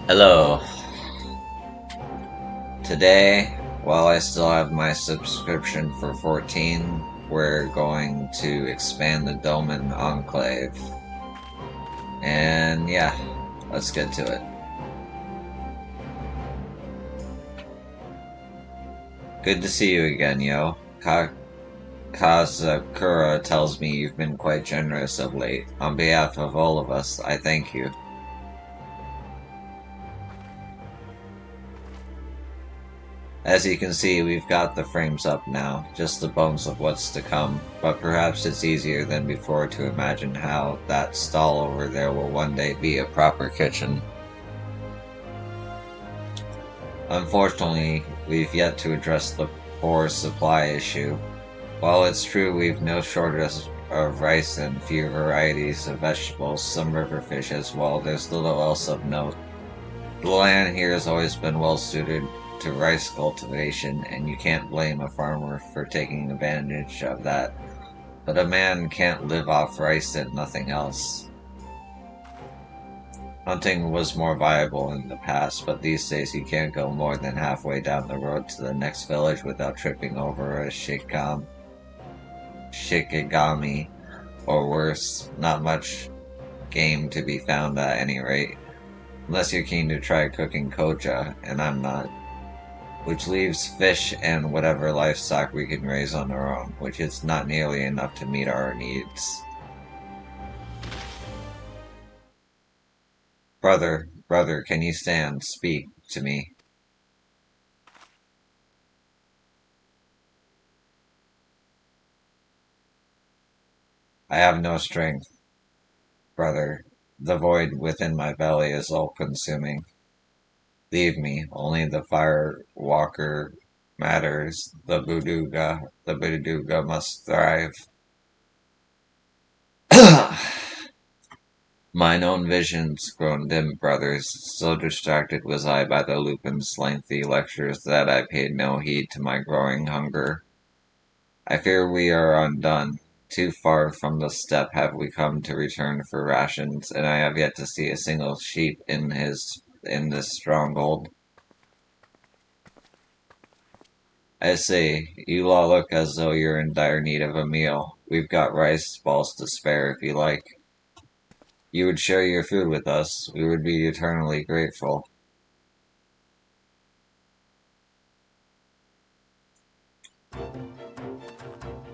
Hello. Today, while I still have my subscription for 14, we're going to expand the Doman Enclave. And yeah, let's get to it. Good to see you again, yo. Kazakura tells me you've been quite generous of late. On behalf of all of us, I thank you. As you can see, we've got the frames up now, just the bones of what's to come, but perhaps it's easier than before to imagine how that stall over there will one day be a proper kitchen. Unfortunately, we've yet to address the poor supply issue. While it's true we've no shortage of rice and few varieties of vegetables, some river fish as well, there's little else of note. The land here has always been well suited to rice cultivation, and you can't blame a farmer for taking advantage of that. But a man can't live off rice and nothing else. Hunting was more viable in the past, but these days you can't go more than halfway down the road to the next village without tripping over a shikigami, or worse, not much game to be found at any rate. Unless you're keen to try cooking koja, and I'm not. Which leaves fish and whatever livestock we can raise on our own, which is not nearly enough to meet our needs. Brother, can you stand? Speak to me. I have no strength, brother. The void within my belly is all-consuming. Leave me, only the fire walker matters. The Buduga must thrive. Mine own visions grown dim, brothers, so distracted was I by the Lupin's lengthy lectures that I paid no heed to my growing hunger. I fear we are undone. Too far from the steppe have we come to return for rations, and I have yet to see a single sheep in this stronghold. I say, you all look as though you're in dire need of a meal. We've got rice balls to spare if you like. You would share your food with us, we would be eternally grateful.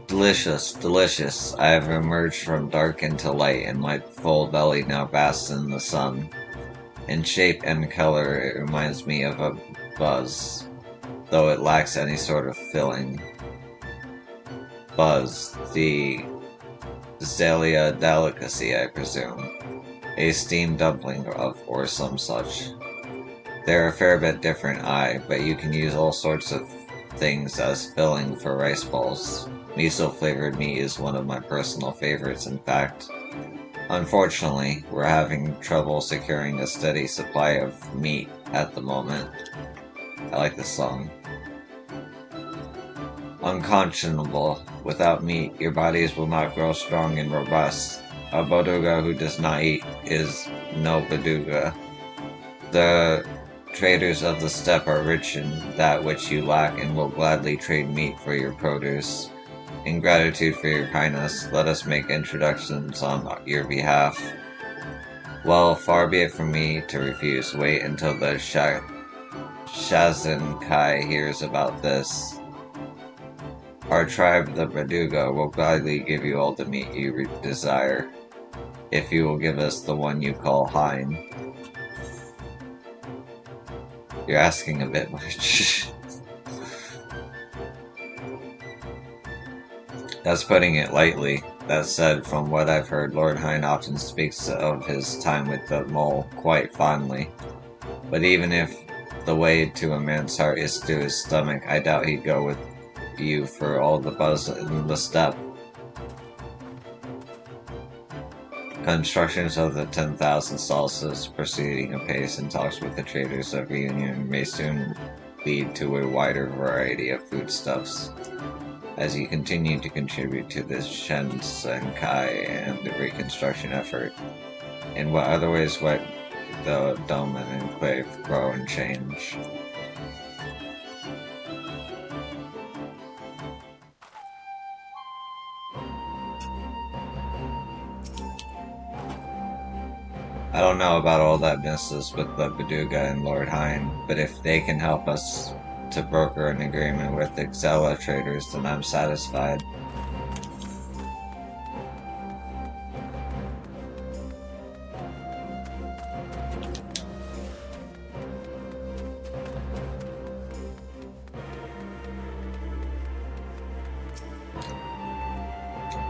Delicious, delicious. I have emerged from dark into light, and my full belly now basks in the sun. In shape and color, it reminds me of a buzz, though it lacks any sort of filling. Buzz, the Zalia delicacy, I presume. A steamed dumpling or some such. They're a fair bit different, but you can use all sorts of things as filling for rice balls. Miso-flavored meat is one of my personal favorites, in fact. Unfortunately, we're having trouble securing a steady supply of meat at the moment. I like this song. Unconscionable. Without meat, your bodies will not grow strong and robust. A Boduga who does not eat is no Boduga. The traders of the steppe are rich in that which you lack and will gladly trade meat for your produce. In gratitude for your kindness, let us make introductions on your behalf. Well, far be it from me to refuse. Wait until the Shazenkai hears about this. Our tribe, the Baduga, will gladly give you all the meat you desire, if you will give us the one you call Hein. You're asking a bit much. That's putting it lightly. That said, from what I've heard, Lord Hein often speaks of his time with the mole quite fondly. But even if the way to a man's heart is to his stomach, I doubt he'd go with you for all the buzz in the steppe. Constructions of the 10,000 stalls proceeding apace, and talks with the traders of reunion may soon lead to a wider variety of foodstuffs. As you continue to contribute to this Shensenkai and the reconstruction effort, in what other ways the dome and enclave grow and change. I don't know about all that business with the Baduga and Lord Hine, but if they can help us to broker an agreement with the Xela traders, then I'm satisfied.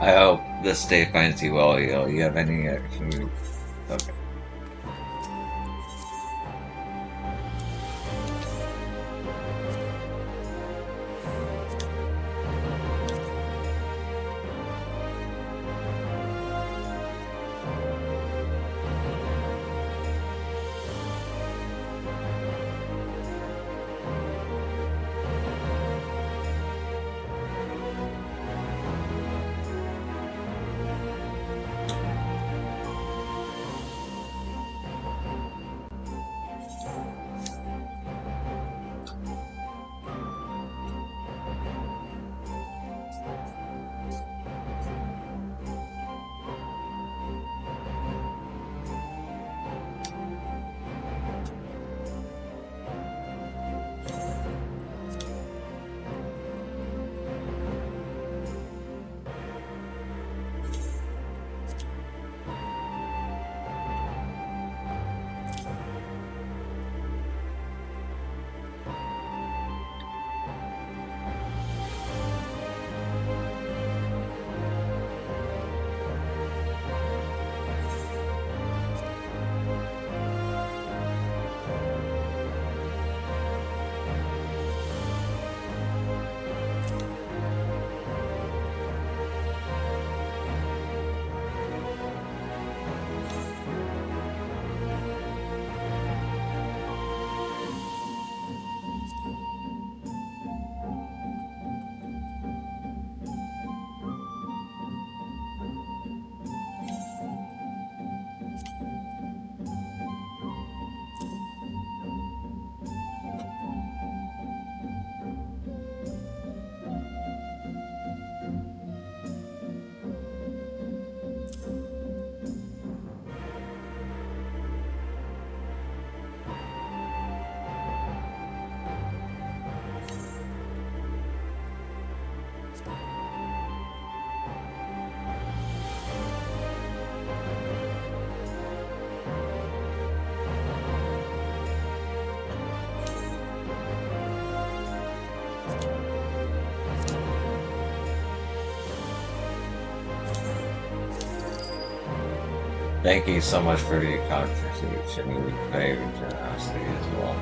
I hope this day finds you well, Eel. You have any... Okay. Thank you so much for your contribution and your generosity as well.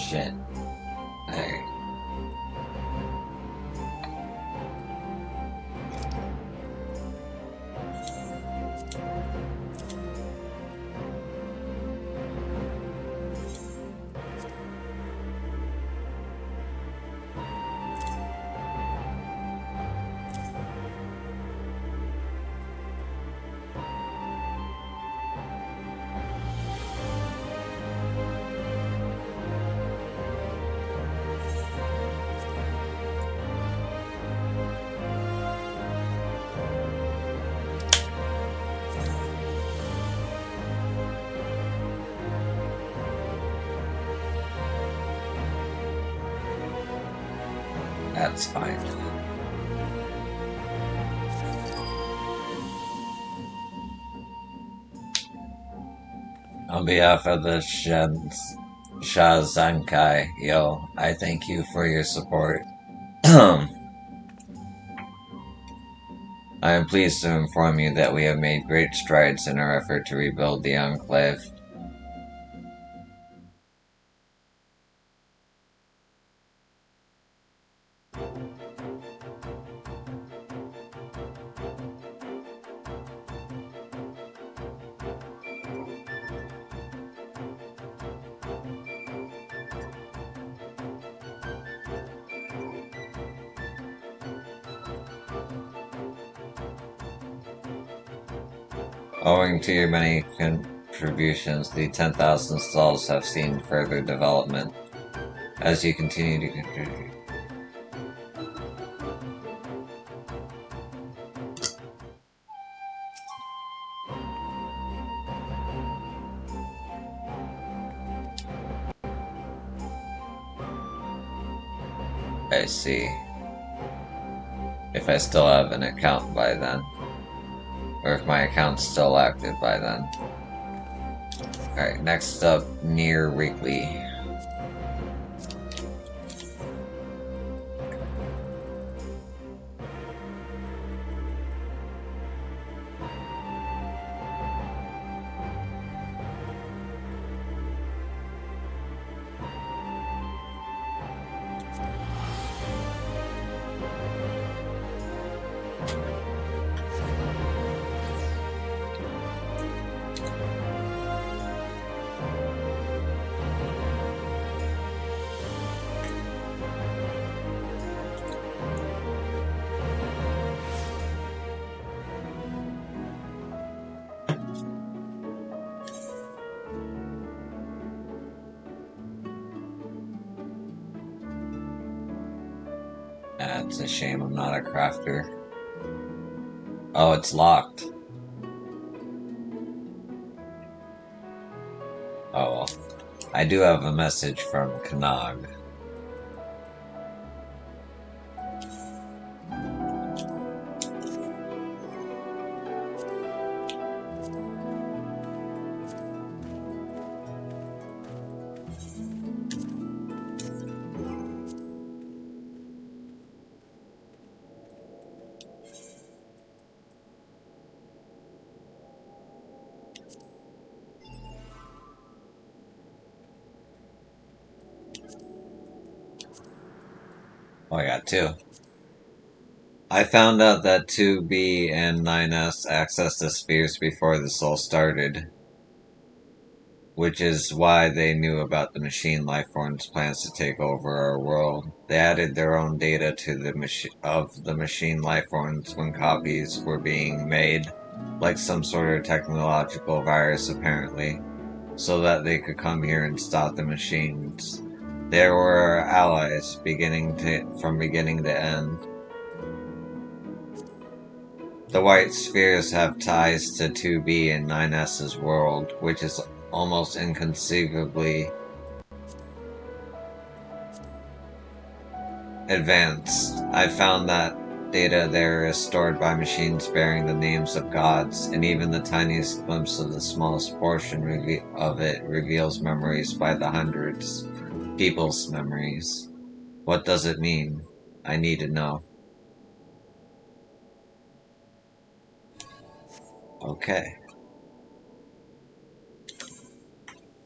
Shit. Alright. That's fine. On behalf of the Shazankai, yo, I thank you for your support. I am pleased to inform you that we have made great strides in our effort to rebuild the Enclave. Owing to your many contributions, the 10,000 stalls have seen further development. As you continue to contribute. I see. If I still have an account by then. Or if my account's still active by then. Alright, next up, Near Weekly. It's a shame I'm not a crafter. Oh, it's locked. Oh well. I do have a message from Kanag. Oh, I got two. I found out that 2B and 9S accessed the spheres before this all started. Which is why they knew about the machine lifeforms' plans to take over our world. They added their own data to the machine lifeforms when copies were being made, like some sort of technological virus apparently, so that they could come here and stop the machines. They were our allies, from beginning to end. The white spheres have ties to 2B and 9S's world, which is almost inconceivably advanced. I found that data there is stored by machines bearing the names of gods, and even the tiniest glimpse of the smallest portion of it reveals memories by the hundreds. People's memories. What does it mean? I need to know. Okay.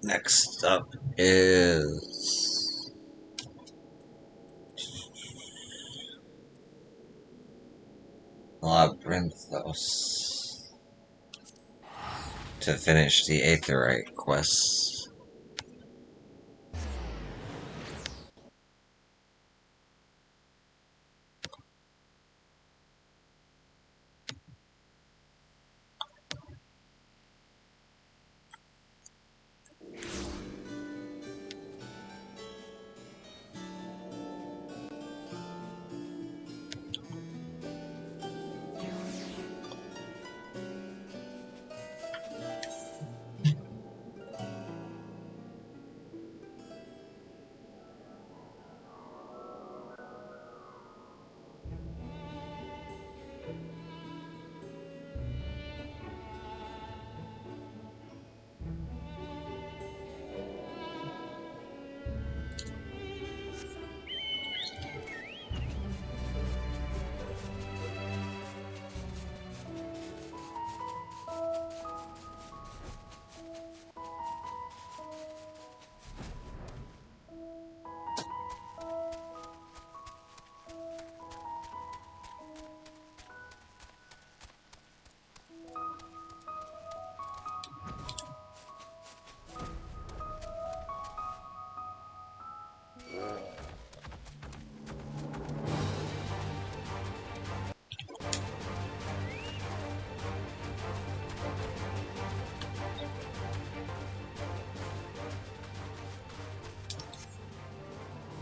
Next up is Labyrinthos to finish the aetherite quest.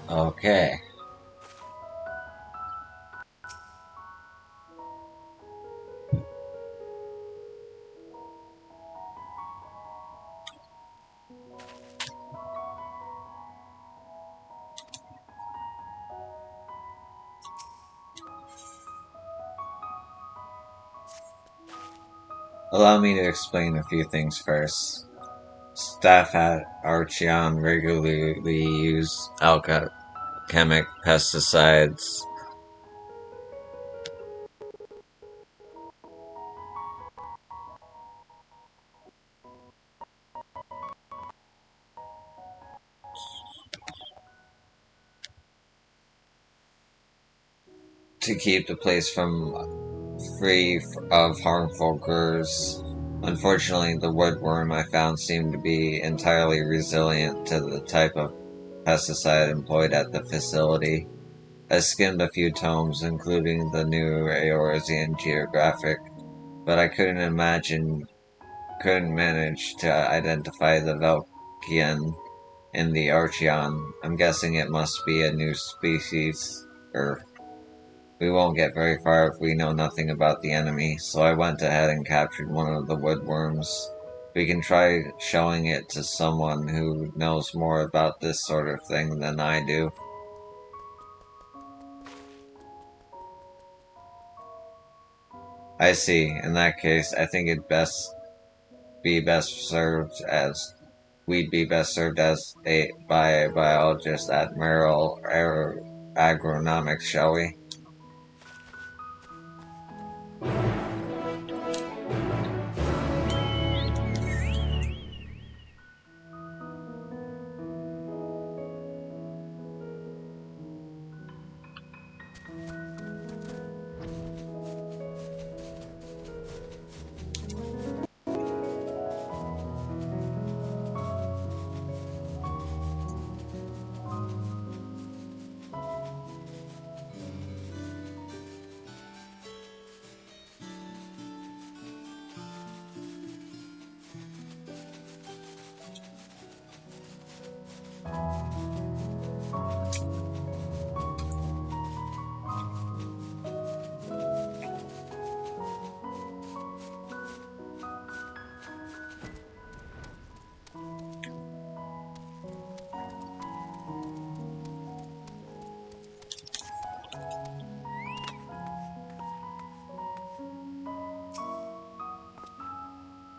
Okay. Allow me to explain a few things first. Staff at Archeon regularly use alchemic pesticides to keep the place free of harmful grurs. Unfortunately, the woodworm I found seemed to be entirely resilient to the type of pesticide employed at the facility. I skimmed a few tomes, including the new Eorzean Geographic, but I couldn't manage to identify the Velkian in the Archeon. I'm guessing it must be a new species, or we won't get very far if we know nothing about the enemy, so I went ahead and captured one of the woodworms. We can try showing it to someone who knows more about this sort of thing than I do. I see. In that case, I think we'd be best served by a biologist at Merrill Agronomics, shall we?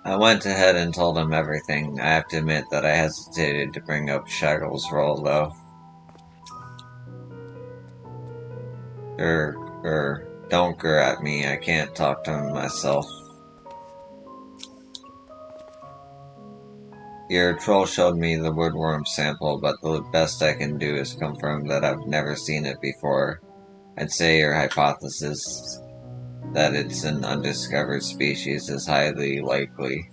I went ahead and told him everything. I have to admit that I hesitated to bring up Shaggle's role, though. Don't grr at me. I can't talk to him myself. Your troll showed me the woodworm sample, but the best I can do is confirm that I've never seen it before. I'd say your hypothesis that it's an undiscovered species is highly likely.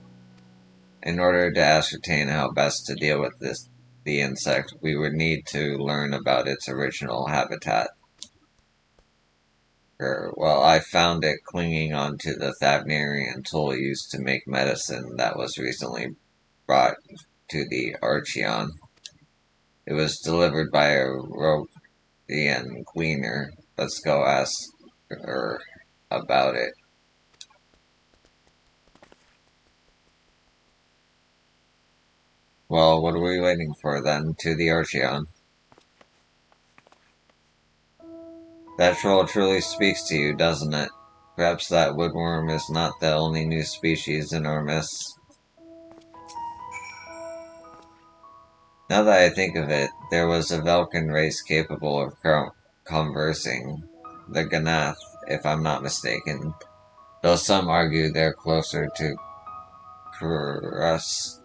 In order to ascertain how best to deal with the insect, we would need to learn about its original habitat. Well, I found it clinging onto the Thavnerian tool used to make medicine that was recently brought to the Archeon. It was delivered by a Rodian gleaner. Let's go ask her about it. Well, what are we waiting for then? To the Archeon. That troll truly speaks to you, doesn't it? Perhaps that woodworm is not the only new species in our midst. Now that I think of it, there was a Velkin race capable of conversing. The Ganath, if I'm not mistaken. Though some argue they're closer to crustaceans.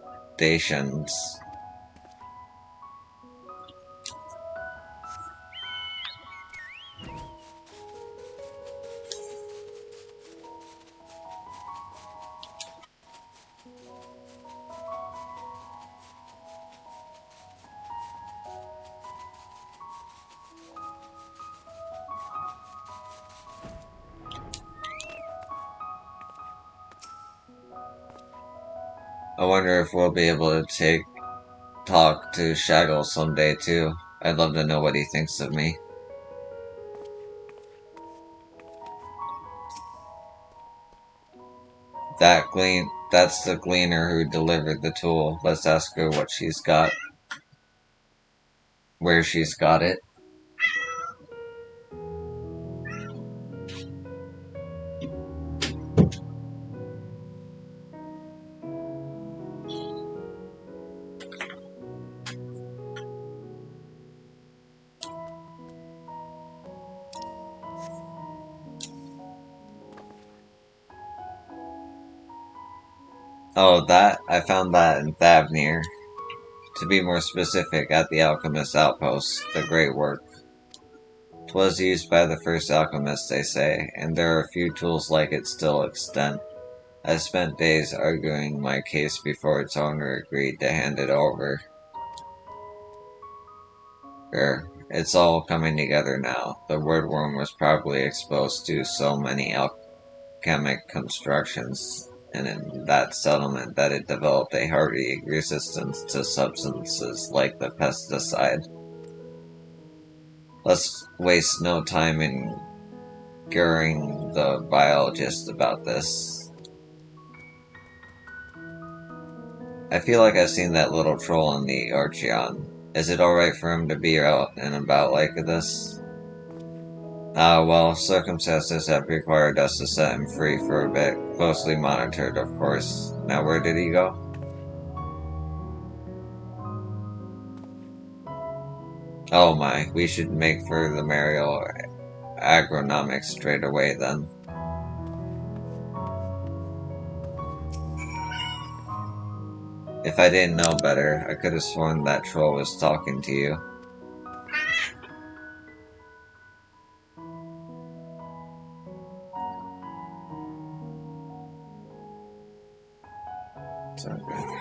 I wonder if we'll be able to talk to Shaggle someday too. I'd love to know what he thinks of me. That's the gleaner who delivered the tool. Let's ask her what she's got, where she's got it. Oh, I found that in Thavnir. To be more specific, at the Alchemist Outpost, the great work. 'Twas used by the first alchemists, they say, and there are few tools like it still extant. I spent days arguing my case before its owner agreed to hand it over. It's all coming together now. The woodworm was probably exposed to so many alchemic constructions and in that settlement that it developed a hardy resistance to substances like the pesticide. Let's waste no time in curing the biologist about this. I feel like I've seen that little troll in the Archeon. Is it alright for him to be out and about like this? Well, circumstances have required us to set him free for a bit. Closely monitored, of course. Now, where did he go? Oh my, we should make for the Mariel agronomics straight away then. If I didn't know better, I could have sworn that troll was talking to you. It's okay.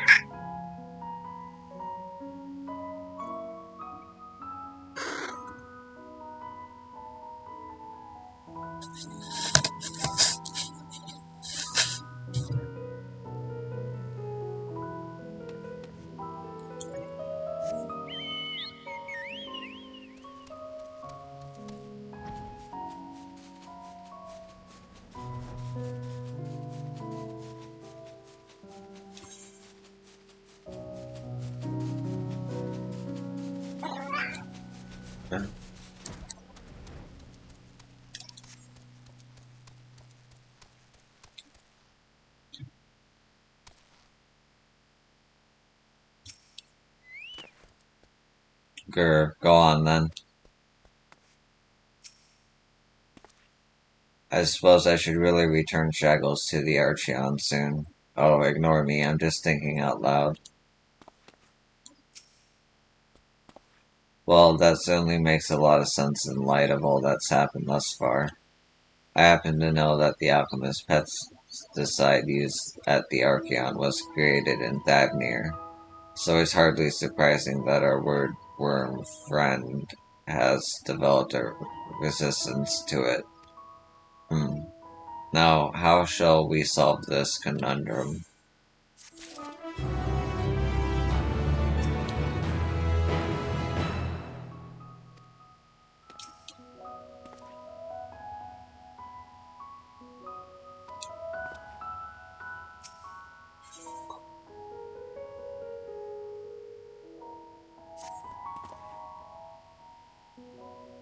Grr, go on then. I suppose I should really return Shaggles to the Archeon soon. Oh, ignore me, I'm just thinking out loud. Well, that certainly makes a lot of sense in light of all that's happened thus far. I happen to know that the alchemist pesticide used at the Archeon was created in Thavnir, so it's hardly surprising that our wordworm friend has developed a resistance to it. Now, how shall we solve this conundrum?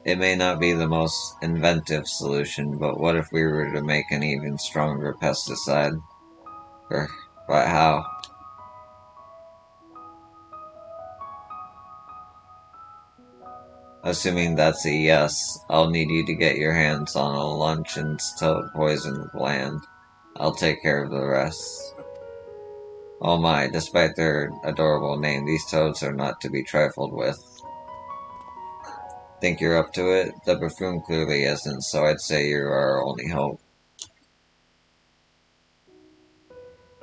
It may not be the most inventive solution, but what if we were to make an even stronger pesticide? But how? Assuming that's a yes, I'll need you to get your hands on a luncheon's toad poison gland. I'll take care of the rest. Oh my, despite their adorable name, these toads are not to be trifled with. Think you're up to it? The buffoon clearly isn't, so I'd say you're our only hope.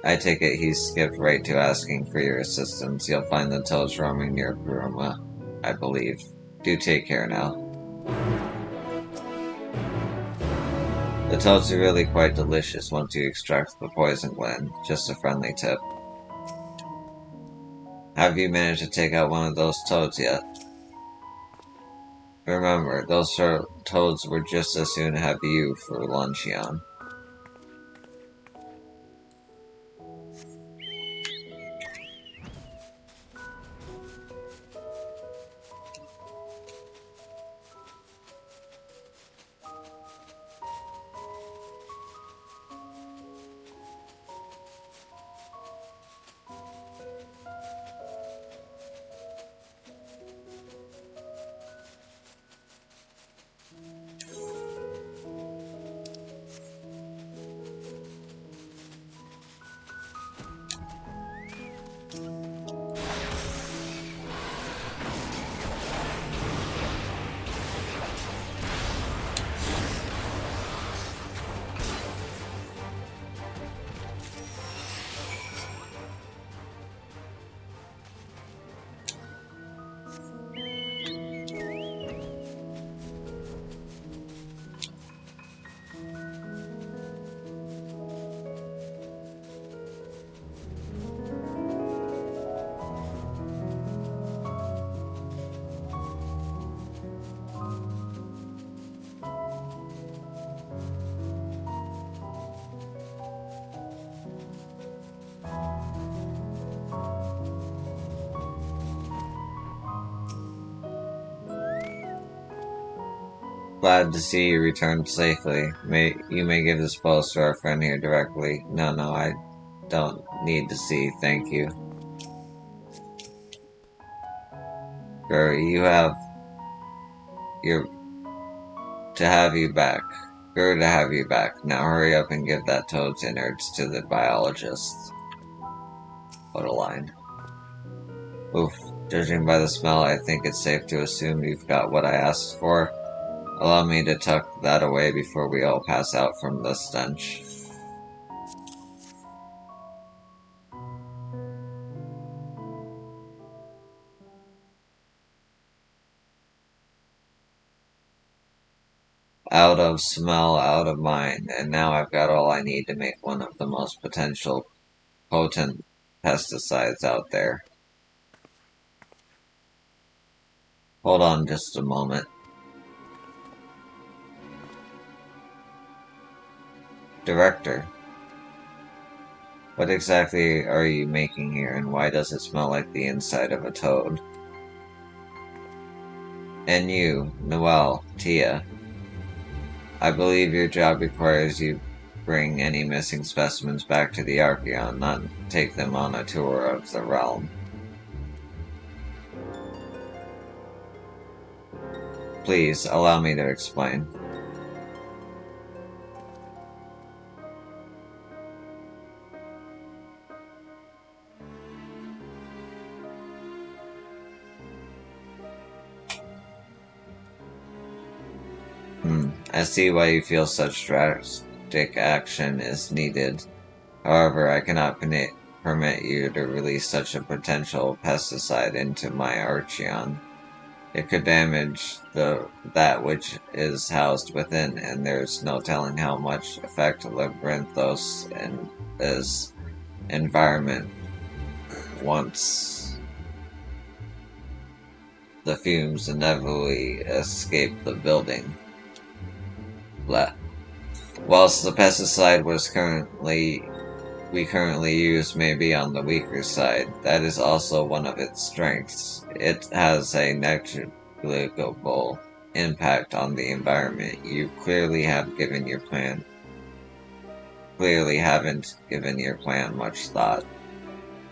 I take it he skipped right to asking for your assistance. You'll find the toads roaming near Kuruma, I believe. Do take care now. The toads are really quite delicious once you extract the poison gland. Just a friendly tip. Have you managed to take out one of those toads yet? Remember, those toads would just as soon have you for luncheon. Glad to see you returned safely. You may give this post to our friend here directly. No, I don't need to see, thank you. You have your to have you back. To have you back. Now hurry up and give that toad's innards to the biologist. What a line. Oof. Judging by the smell, I think it's safe to assume you've got what I asked for. Allow me to tuck that away before we all pass out from the stench. Out of smell, out of mind, and now I've got all I need to make one of the most potent pesticides out there. Hold on just a moment. Director, what exactly are you making here, and why does it smell like the inside of a toad? And you, Noelle, Tia, I believe your job requires you bring any missing specimens back to the Archeon, not take them on a tour of the realm. Please, allow me to explain. I see why you feel such drastic action is needed. However, I cannot permit you to release such a potential pesticide into my Archeon. It could damage that which is housed within, and there's no telling how much effect Labyrinthos and his environment once the fumes inevitably escape the building. Whilst the pesticide we currently use may be on the weaker side, that is also one of its strengths. It has a negligible impact on the environment. You clearly haven't given your plan much thought.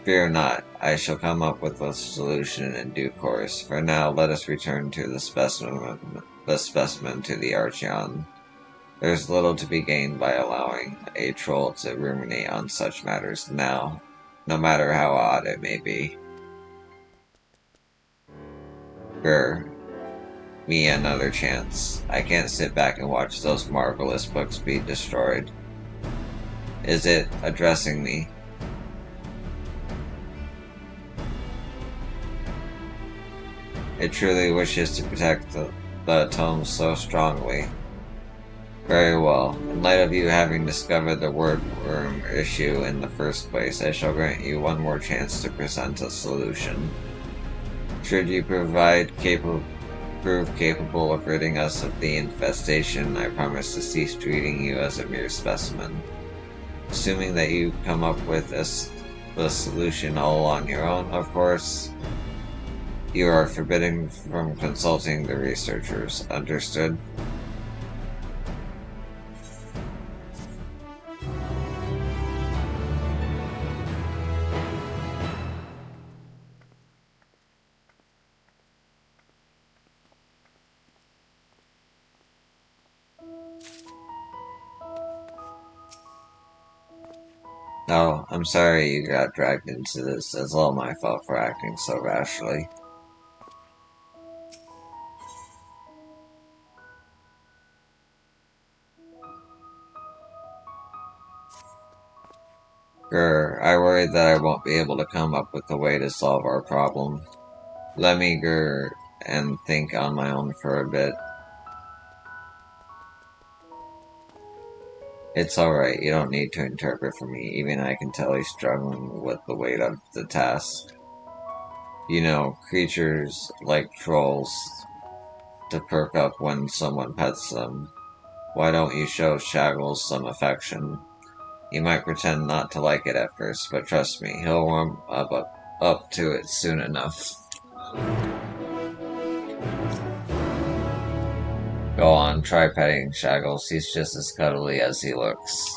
Fear not, I shall come up with a solution in due course. For now, let us return to the specimen to the Archeon. There's little to be gained by allowing a troll to ruminate on such matters now, no matter how odd it may be. Grr, me another chance. I can't sit back and watch those marvelous books be destroyed. Is it addressing me? It truly wishes to protect the tomes so strongly. Very well. In light of you having discovered the wordworm issue in the first place, I shall grant you one more chance to present a solution. Should you prove capable of ridding us of the infestation, I promise to cease treating you as a mere specimen. Assuming that you come up with the solution all on your own, of course, you are forbidden from consulting the researchers. Understood? No, I'm sorry you got dragged into this. It's all my fault for acting so rashly. Grr, I worry that I won't be able to come up with a way to solve our problem. Let me grr and think on my own for a bit. It's alright, you don't need to interpret for me. Even I can tell he's struggling with the weight of the task. You know, creatures like trolls to perk up when someone pets them. Why don't you show Shaggles some affection? He might pretend not to like it at first, but trust me, he'll warm up to it soon enough. Go on, try petting Shaggles. He's just as cuddly as he looks.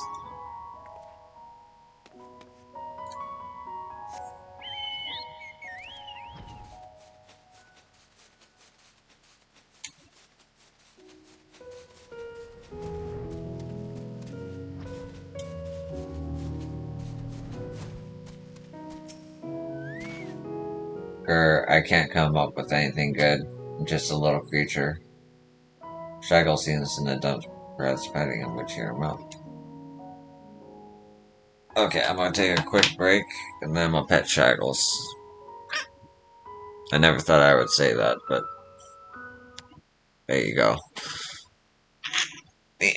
I can't come up with anything good. Just a little creature. Shaggle seems in a dump, perhaps petting him would cheer him up. Okay, I'm gonna take a quick break, and then I'm gonna pet Shaggles. I never thought I would say that, but there you go. Man.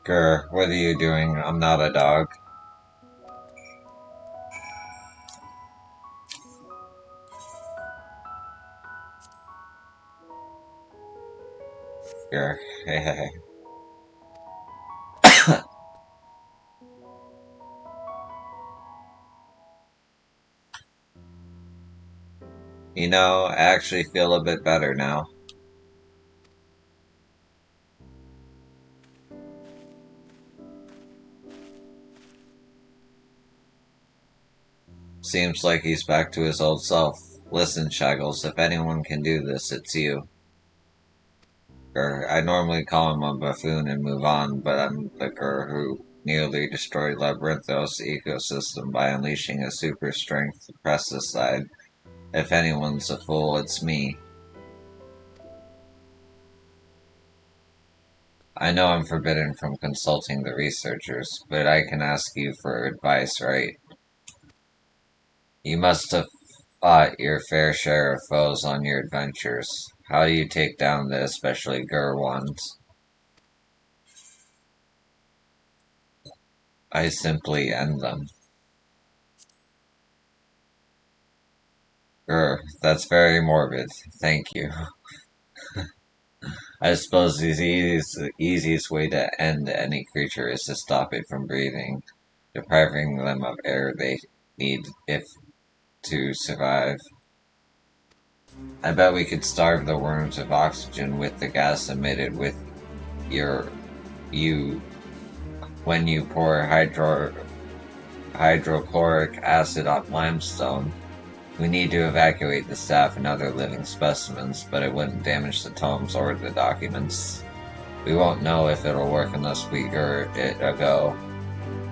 Grr, what are you doing? I'm not a dog. Grr, hey hey. You know, I actually feel a bit better now. Seems like he's back to his old self. Listen, Shaggles, if anyone can do this, it's you. I normally call him a buffoon and move on, but I'm the Gur who nearly destroyed Labyrinthos' ecosystem by unleashing his super strength pesticide. If anyone's a fool, it's me. I know I'm forbidden from consulting the researchers, but I can ask you for advice, right? You must have fought your fair share of foes on your adventures. How do you take down the especially Gur ones? I simply end them. That's very morbid. Thank you. I suppose the easiest way to end any creature is to stop it from breathing, depriving them of air they need if to survive. I bet we could starve the worms of oxygen with the gas emitted with your you when you pour hydrochloric acid on limestone. We need to evacuate the staff and other living specimens, but it wouldn't damage the tomes or the documents. We won't know if it'll work unless we give it a go.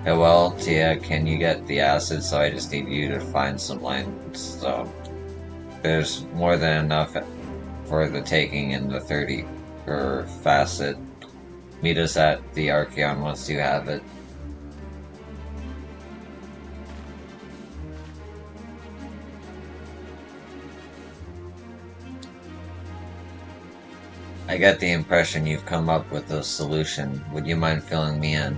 Hey, well, Tia, can you get the acid? So I just need you to find some limestone. There's more than enough for the taking in the 30 facet. Meet us at the Archeon once you have it. I get the impression you've come up with a solution. Would you mind filling me in?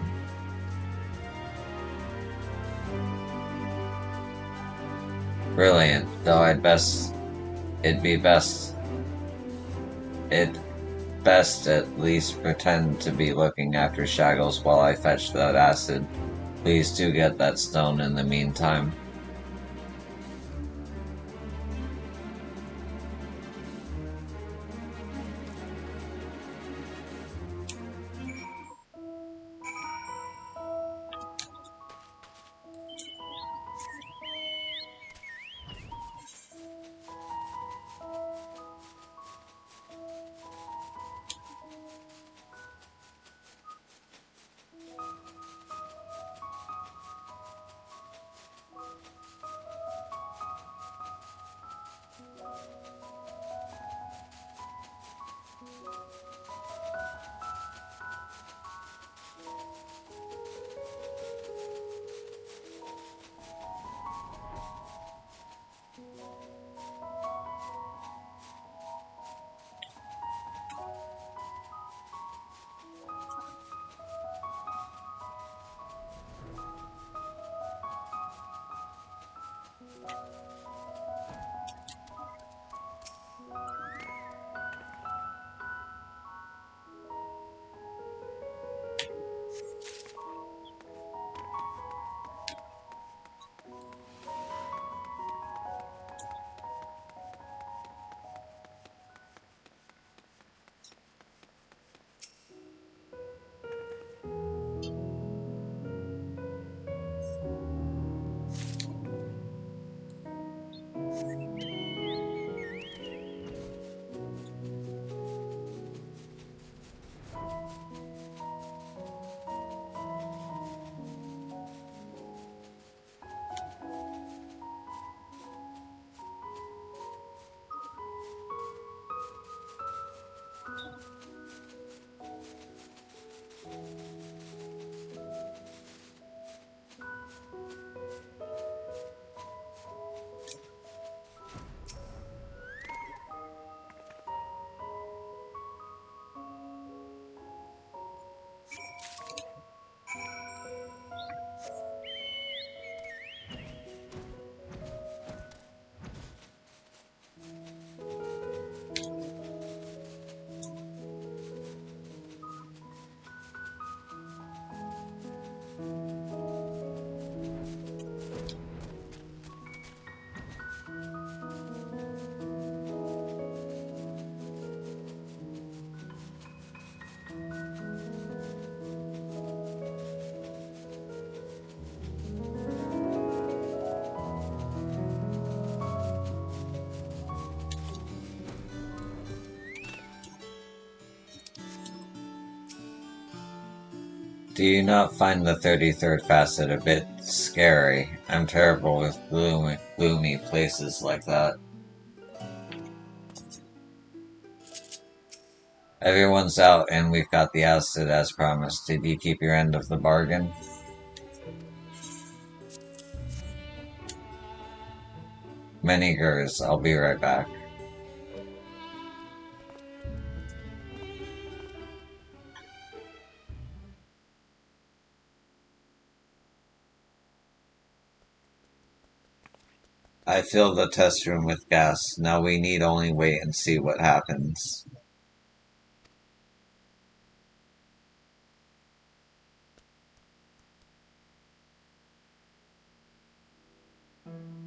Brilliant, though it'd be best at least pretend to be looking after Shaggles while I fetch that acid. Please do get that stone in the meantime. Do you not find the 33rd facet a bit scary? I'm terrible with gloomy places like that. Everyone's out and we've got the acid as promised. Did you keep your end of the bargain? Many gurs. I'll be right back. I filled the test room with gas. Now we need only wait and see what happens.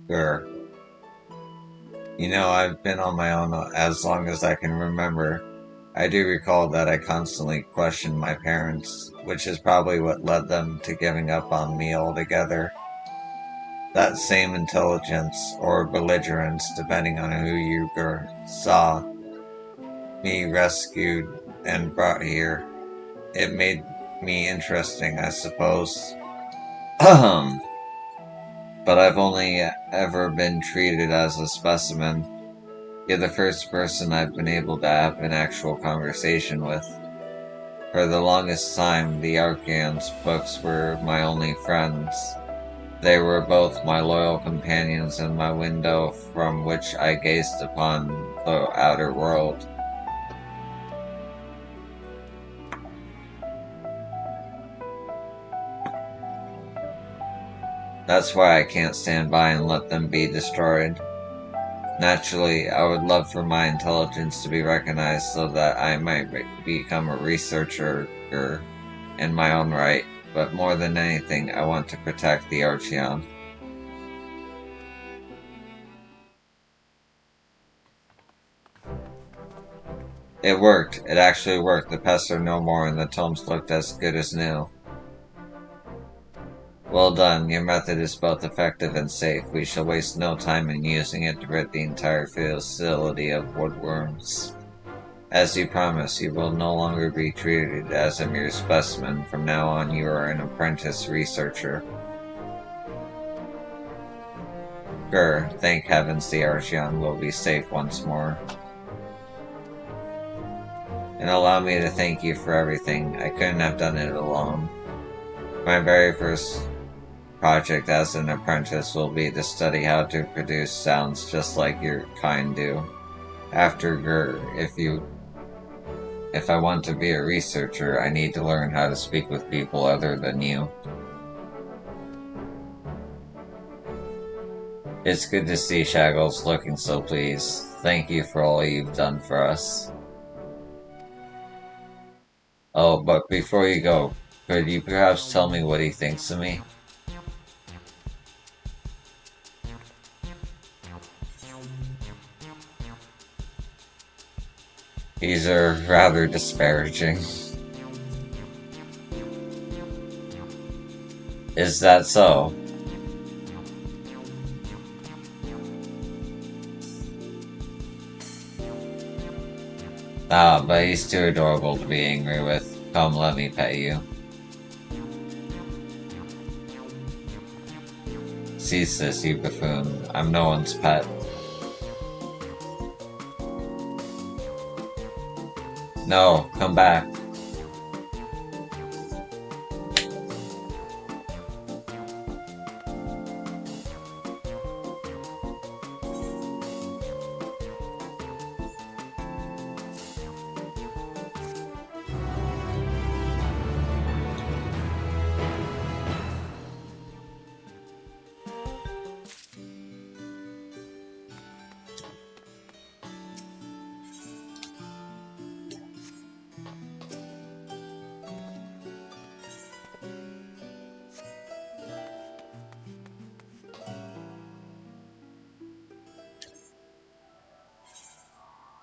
Grr. You know, I've been on my own as long as I can remember. I do recall that I constantly questioned my parents, which is probably what led them to giving up on me altogether. That same intelligence, or belligerence, depending on who you saw me rescued and brought here. It made me interesting, I suppose. But I've only ever been treated as a specimen. You're the first person I've been able to have an actual conversation with. For the longest time, the Archeon's books were my only friends. They were both my loyal companions and my window from which I gazed upon the outer world. That's why I can't stand by and let them be destroyed. Naturally, I would love for my intelligence to be recognized so that I might become a researcher in my own right, but more than anything, I want to protect the Archeon. It worked. It actually worked. The pests are no more and the tomes looked as good as new. Well done. Your method is both effective and safe. We shall waste no time in using it to rid the entire facility of woodworms. As you promised, you will no longer be treated as a mere specimen. From now on, you are an apprentice researcher. Grr, thank heavens the Archeon will be safe once more. And allow me to thank you for everything. I couldn't have done it alone. My very first project as an apprentice will be to study how to produce sounds just like your kind do. After Grr, if I want to be a researcher, I need to learn how to speak with people other than you. It's good to see Shaggles looking so pleased. Thank you for all you've done for us. Oh, but before you go, could you perhaps tell me what he thinks of me? These are rather disparaging. Is that so? Ah, but he's too adorable to be angry with. Come, let me pet you. Cease this, you buffoon. I'm no one's pet. No, come back.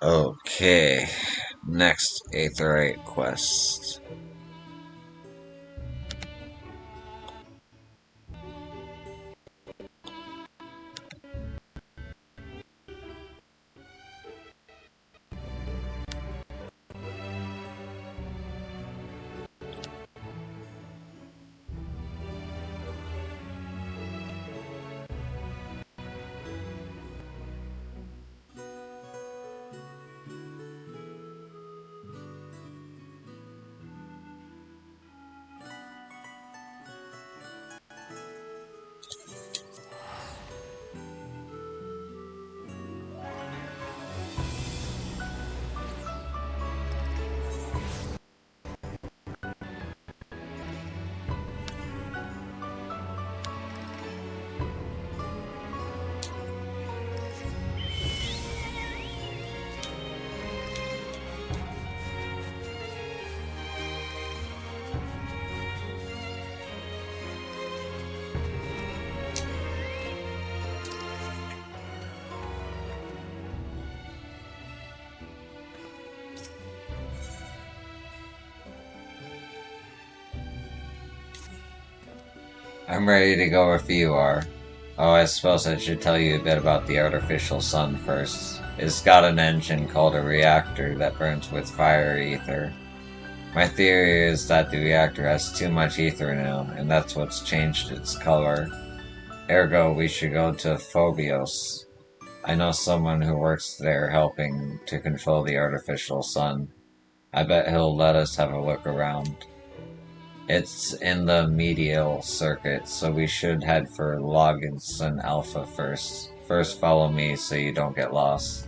Okay, next Aetherite quest. I'm ready to go if you are. Oh, I suppose I should tell you a bit about the artificial sun first. It's got an engine called a reactor that burns with fire ether. My theory is that the reactor has too much ether now, and that's what's changed its color. Ergo, we should go to Phobios. I know someone who works there helping to control the artificial sun. I bet he'll let us have a look around. It's in the medial circuit, so we should head for Logins and Alpha first. First follow me so you don't get lost.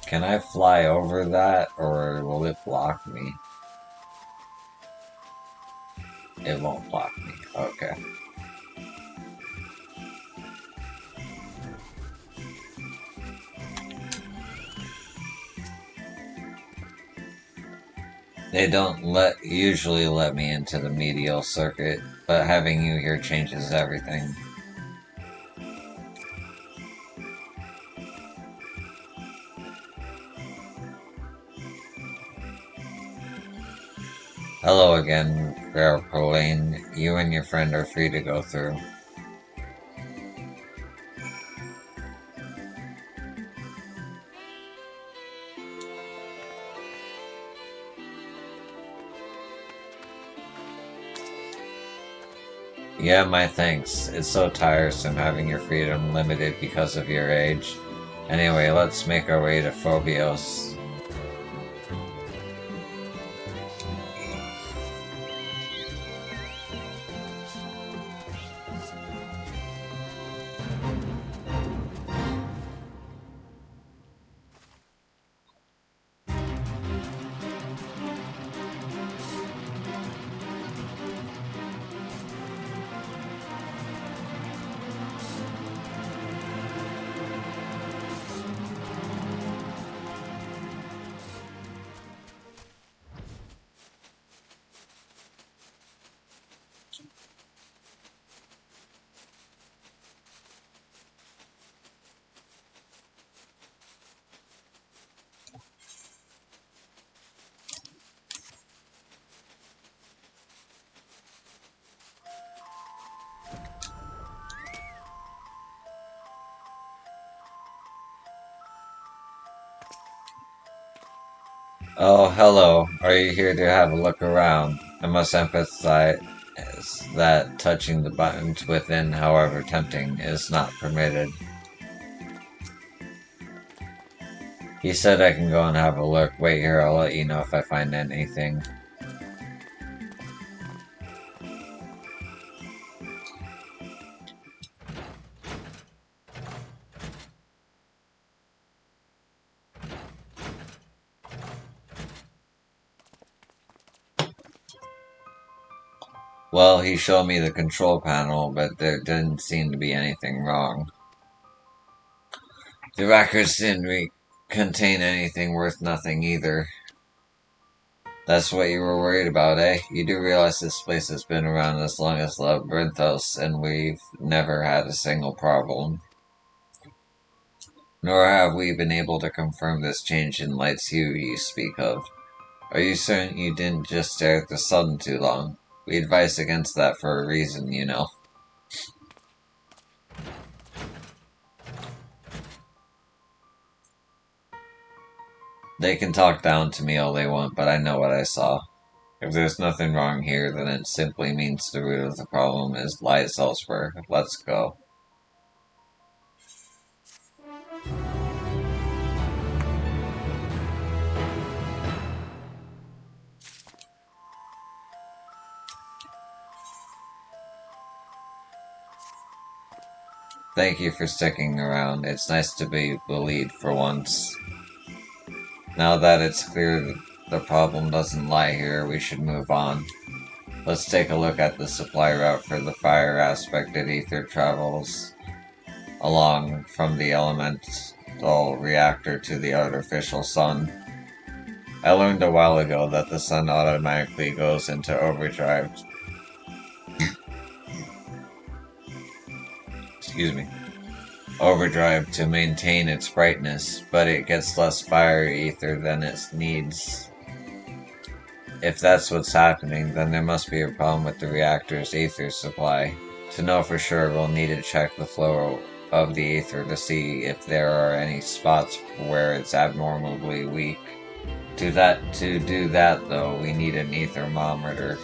Can I fly over that, or will it block me? It won't block me. Okay. They don't usually let me into the medial circuit, but having you here changes everything. Hello again, Pauline. You and your friend are free to go through. Yeah, my thanks. It's so tiresome having your freedom limited because of your age. Anyway, let's make our way to Phobios. Oh, hello. Are you here to have a look around? I must emphasize that touching the buttons within, however tempting, is not permitted. He said I can go and have a look. Wait here, I'll let you know if I find anything. Well, he showed me the control panel, but there didn't seem to be anything wrong. The records didn't contain anything worth nothing either. That's what you were worried about, eh? You do realize this place has been around as long as Labyrinthos, and we've never had a single problem. Nor have we been able to confirm this change in light's hue you speak of. Are you certain you didn't just stare at the sun too long? We advise against that for a reason, you know. They can talk down to me all they want, but I know what I saw. If there's nothing wrong here, then it simply means the root of the problem lies elsewhere. Let's go. Thank you for sticking around. It's nice to be bullied for once. Now that it's clear the problem doesn't lie here, we should move on. Let's take a look at the supply route for the fire aspected ether travels along from the elemental reactor to the artificial sun. I learned a while ago that the sun automatically goes into overdrive overdrive to maintain its brightness, but it gets less fire ether than it needs. If that's what's happening, then there must be a problem with the reactor's ether supply. To know for sure, we'll need to check the flow of the ether to see if there are any spots where it's abnormally weak. To do that though, we need an ether thermometer.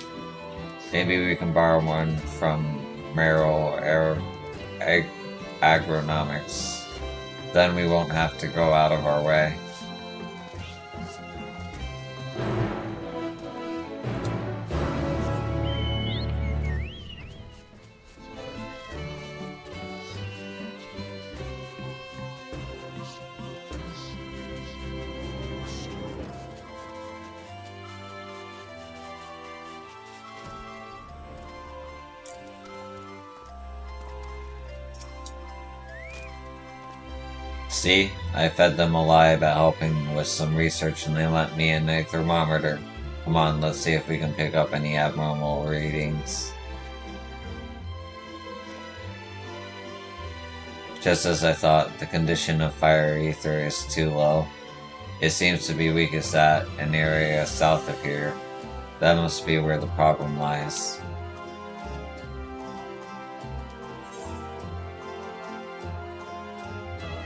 Maybe we can borrow one from Merrill Agronomics. Then we won't have to go out of our way. See, I fed them a lie about helping with some research and they lent me a thermometer. Come on, let's see if we can pick up any abnormal readings. Just as I thought, the condition of fire ether is too low. It seems to be weakest at an area south of here. That must be where the problem lies.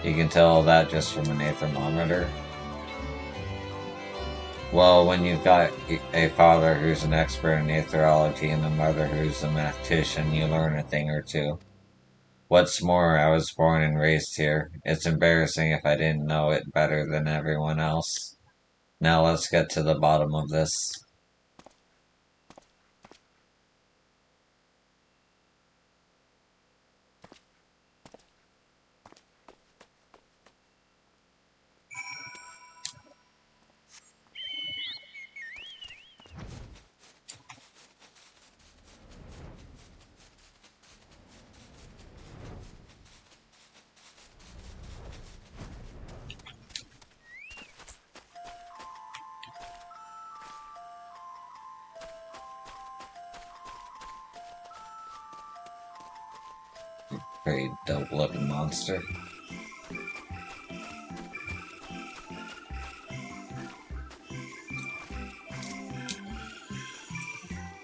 You can tell that just from an thermometer. Well, when you've got a father who's an expert in aetherology and a mother who's a mathematician, you learn a thing or two. What's more, I was born and raised here. It's embarrassing if I didn't know it better than everyone else. Now let's get to the bottom of this. Very dope-looking monster.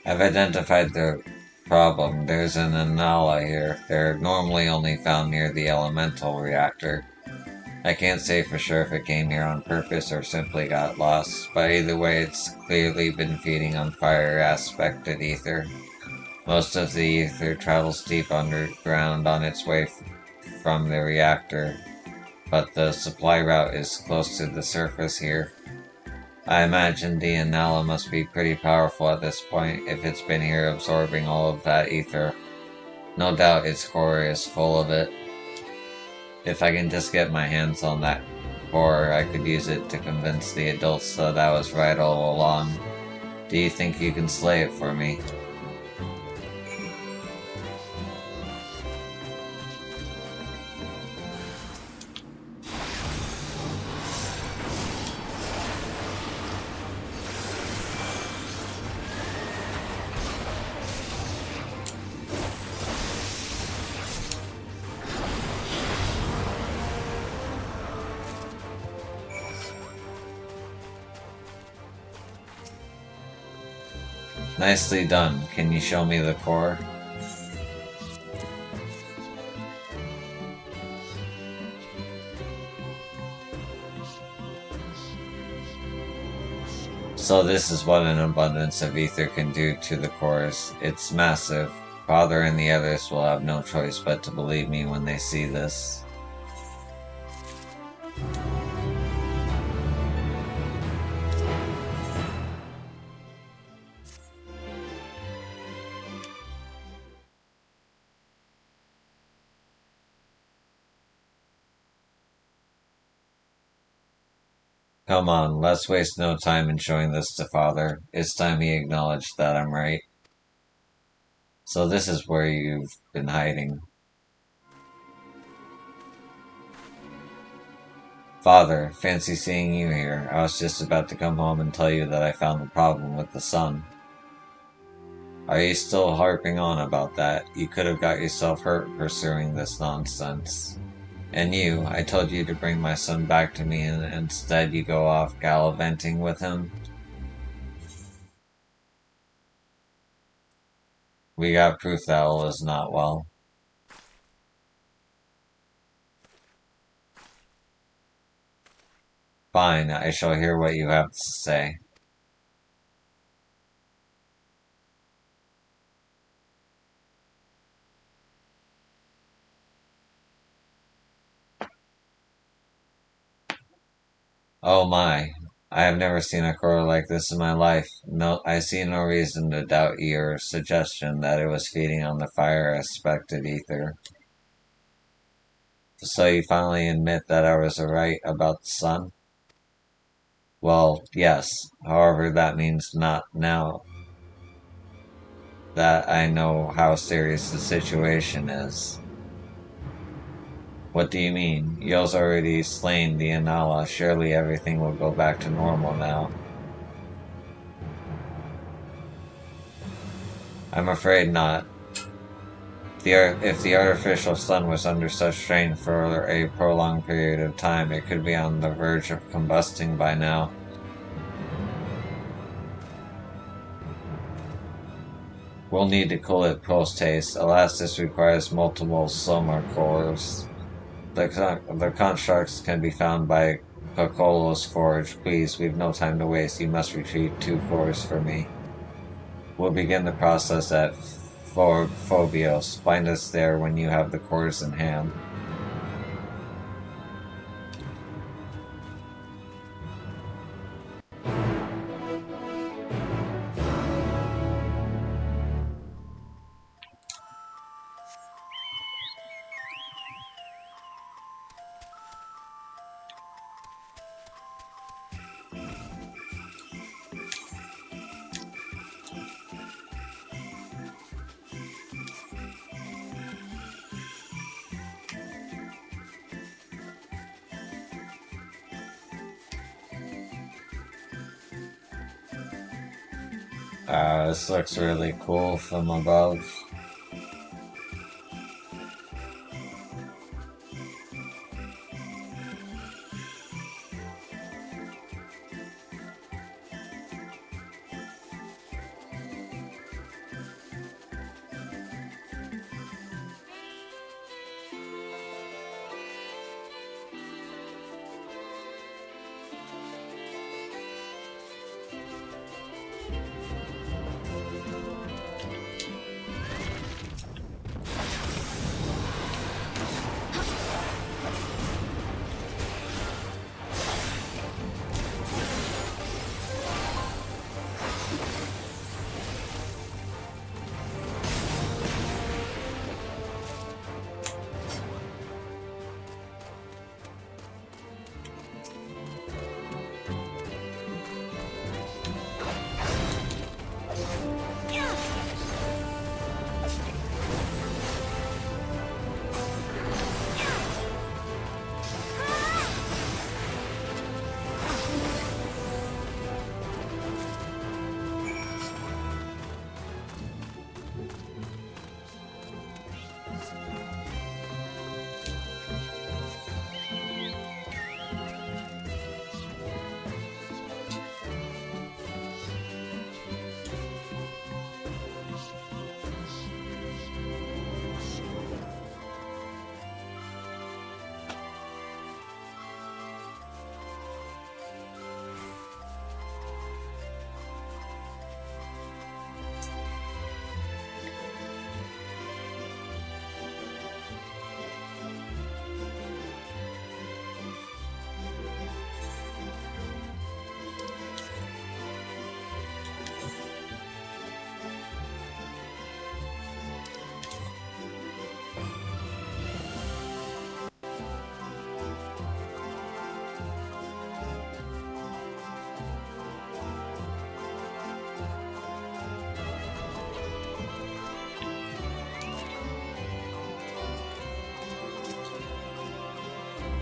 I've identified the problem. There's an anomaly here. They're normally only found near the elemental reactor. I can't say for sure if it came here on purpose or simply got lost, but either way it's clearly been feeding on fire-aspected ether. Most of the ether travels deep underground on its way from the reactor, but the supply route is close to the surface here. I imagine the Anala must be pretty powerful at this point if it's been here absorbing all of that ether. No doubt its core is full of it. If I can just get my hands on that core, I could use it to convince the adults that I was right all along. Do you think you can slay it for me? Nicely done. Can you show me the core? So this is what an abundance of ether can do to the cores. It's massive. Father and the others will have no choice but to believe me when they see this. Come on, let's waste no time in showing this to Father. It's time he acknowledged that I'm right. So this is where you've been hiding. Father, fancy seeing you here. I was just about to come home and tell you that I found the problem with the sun. Are you still harping on about that? You could have got yourself hurt pursuing this nonsense. And you, I told you to bring my son back to me and instead you go off gallivanting with him? We got proof that all is not well. Fine, I shall hear what you have to say. Oh my, I have never seen a core like this in my life. No, I see no reason to doubt your suggestion that it was feeding on the fire-aspected ether. So you finally admit that I was right about the sun? Well, yes. However, that means not now that I know how serious the situation is. What do you mean? Yo's already slain the Inala. Surely everything will go back to normal now. I'm afraid not. If the artificial sun was under such strain for a prolonged period of time, it could be on the verge of combusting by now. We'll need to cool it post-haste. Alas, this requires multiple Somar cores. The constructs can be found by Cocolo's forge. Please, we've no time to waste. You must retrieve 2 cores for me. We'll begin the process at Phobios. Find us there when you have the cores in hand. This looks really cool from above.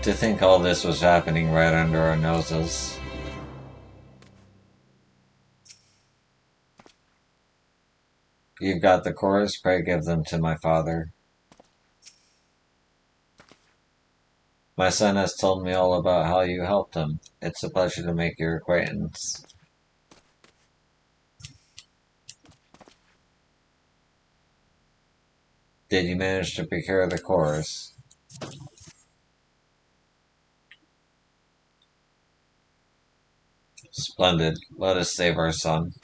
To think all this was happening right under our noses. You've got the cores, pray give them to my father. My son has told me all about how you helped him. It's a pleasure to make your acquaintance. Did you manage to procure the cores? Splendid. Let us save our son.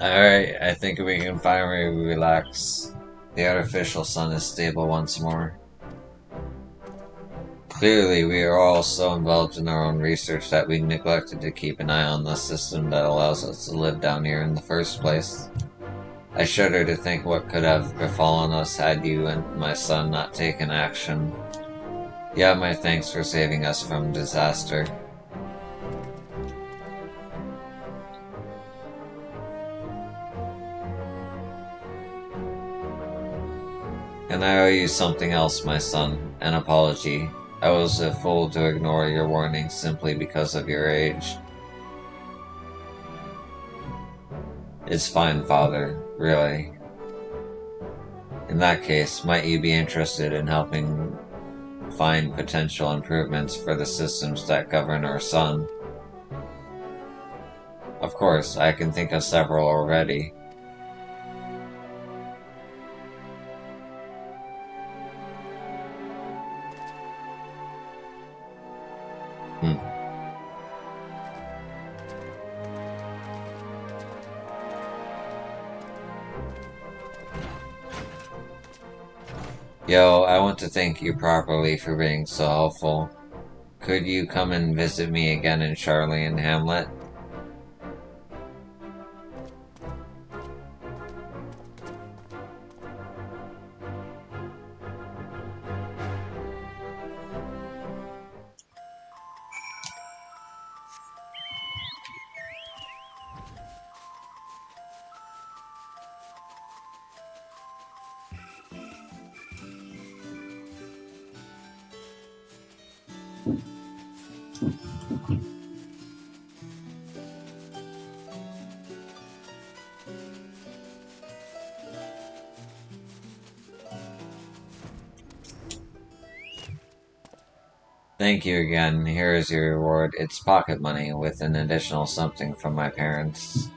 Alright, I think we can finally relax. The artificial sun is stable once more. Clearly, we are all so involved in our own research that we neglected to keep an eye on the system that allows us to live down here in the first place. I shudder to think what could have befallen us had you and my son not taken action. You have my thanks for saving us from disaster. And I owe you something else, my son, an apology. I was a fool to ignore your warnings simply because of your age. It's fine, father, really. In that case, might you be interested in helping find potential improvements for the systems that govern our sun? Of course, I can think of several already. Yo, I want to thank you properly for being so helpful. Could you come and visit me again in Charlie and Hamlet? Thank you again. Here is your reward. It's pocket money with an additional something from my parents.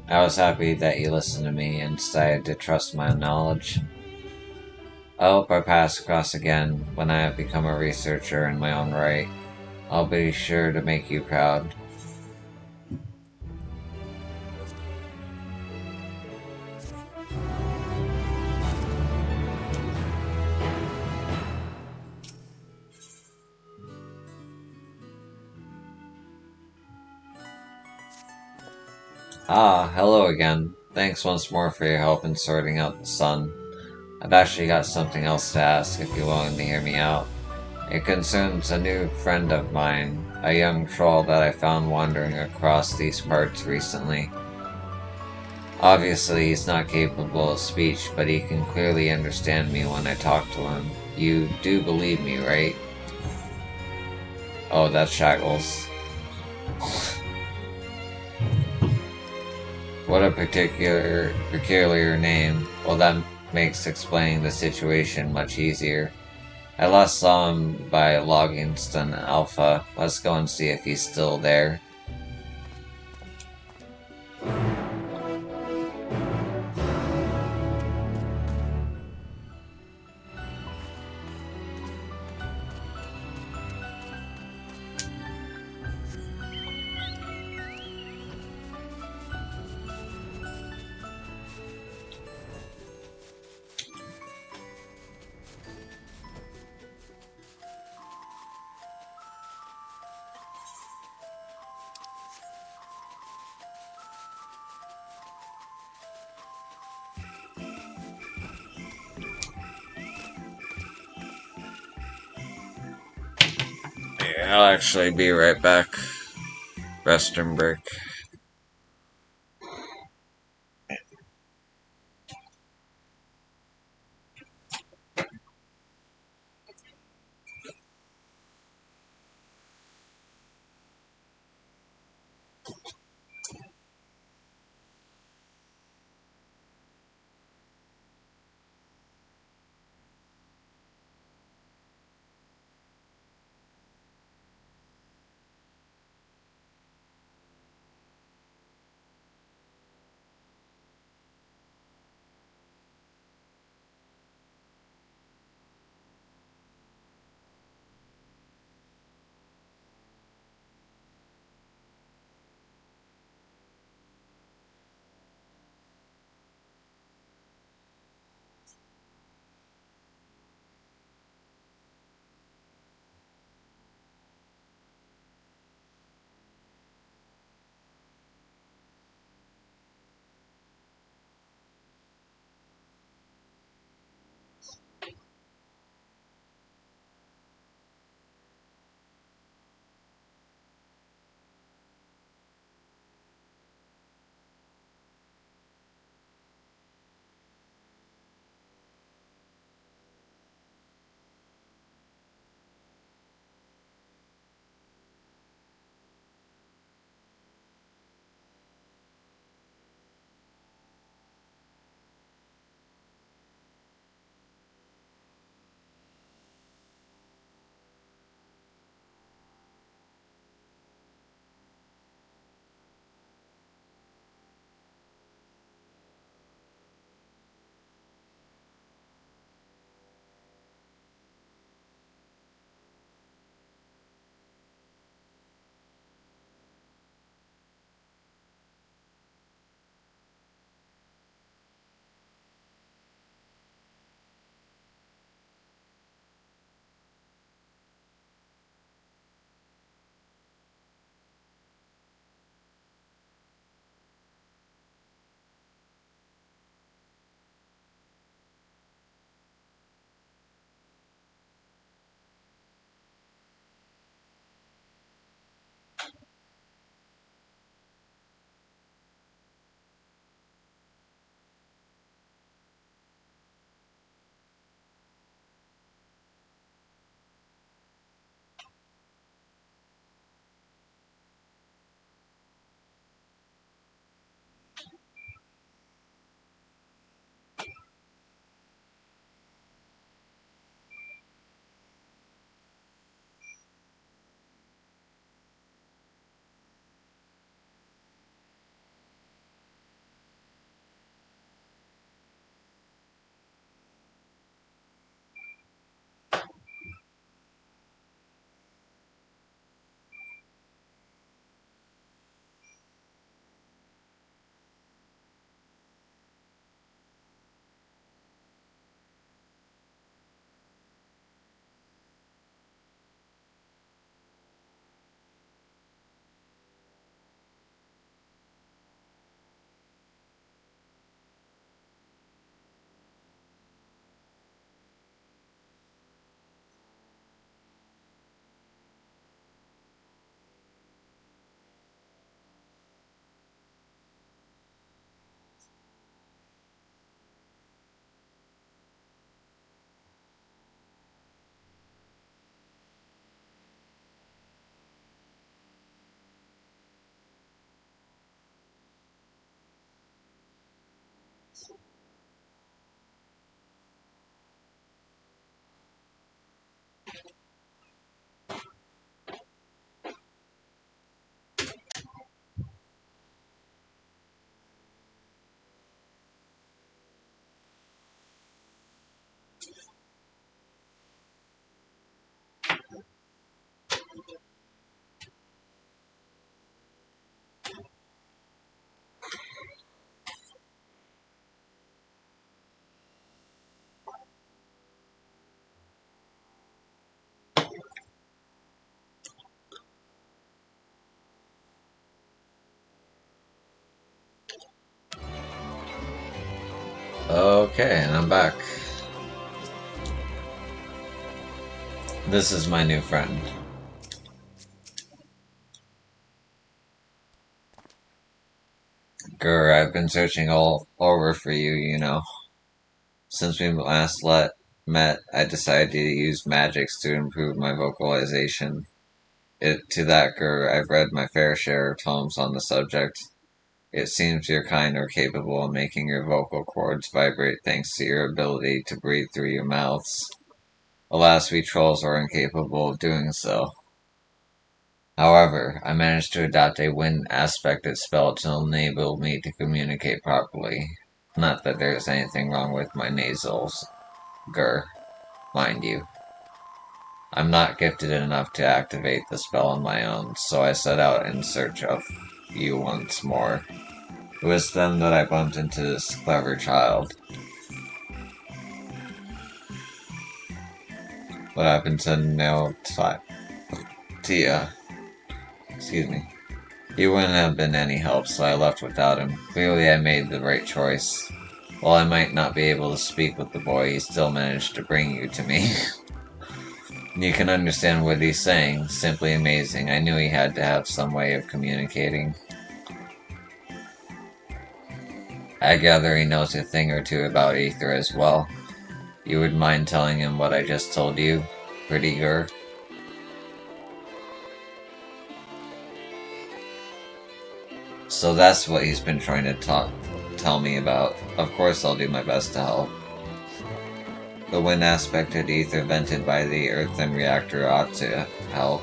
I was happy that you listened to me and decided to trust my knowledge. I hope our paths cross again when I have become a researcher in my own right. I'll be sure to make you proud. Ah, hello again. Thanks once more for your help in sorting out the sun. I've actually got something else to ask if you're willing to hear me out. It concerns a new friend of mine, a young troll that I found wandering across these parts recently. Obviously, he's not capable of speech, but he can clearly understand me when I talk to him. You do believe me, right? Oh, that's Shackles. What a peculiar name. Well, that makes explaining the situation much easier. I last saw him by Logingston Alpha. Let's go and see if he's still there. I'll actually be right back. Restroom break. Okay, and I'm back. This is my new friend. Grr, I've been searching all over for you, you know. Since we last met, I decided to use magics to improve my vocalization. To that, Grr, I've read my fair share of tomes on the subject. It seems your kind are capable of making your vocal cords vibrate thanks to your ability to breathe through your mouths. Alas, we trolls are incapable of doing so. However, I managed to adopt a wind aspected spell to enable me to communicate properly. Not that there's anything wrong with my nasals, Grr, mind you. I'm not gifted enough to activate the spell on my own, so I set out in search of you once more. It was then that I bumped into this clever child. What happened to Tia? Excuse me. He wouldn't have been any help, so I left without him. Clearly I made the right choice. While I might not be able to speak with the boy, he still managed to bring you to me. You can understand what he's saying. Simply amazing. I knew he had to have some way of communicating. I gather he knows a thing or two about aether as well. You would mind telling him what I just told you, pretty girl? So that's what he's been trying to tell me about. Of course I'll do my best to help. The wind aspected ether vented by the earthen reactor ought to help.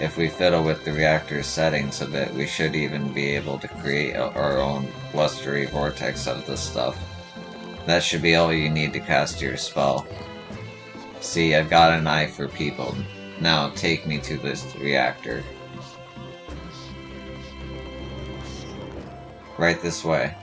If we fiddle with the reactor settings a bit, we should even be able to create our own blustery vortex of this stuff. That should be all you need to cast your spell. See, I've got an eye for people. Now take me to this reactor. Right this way.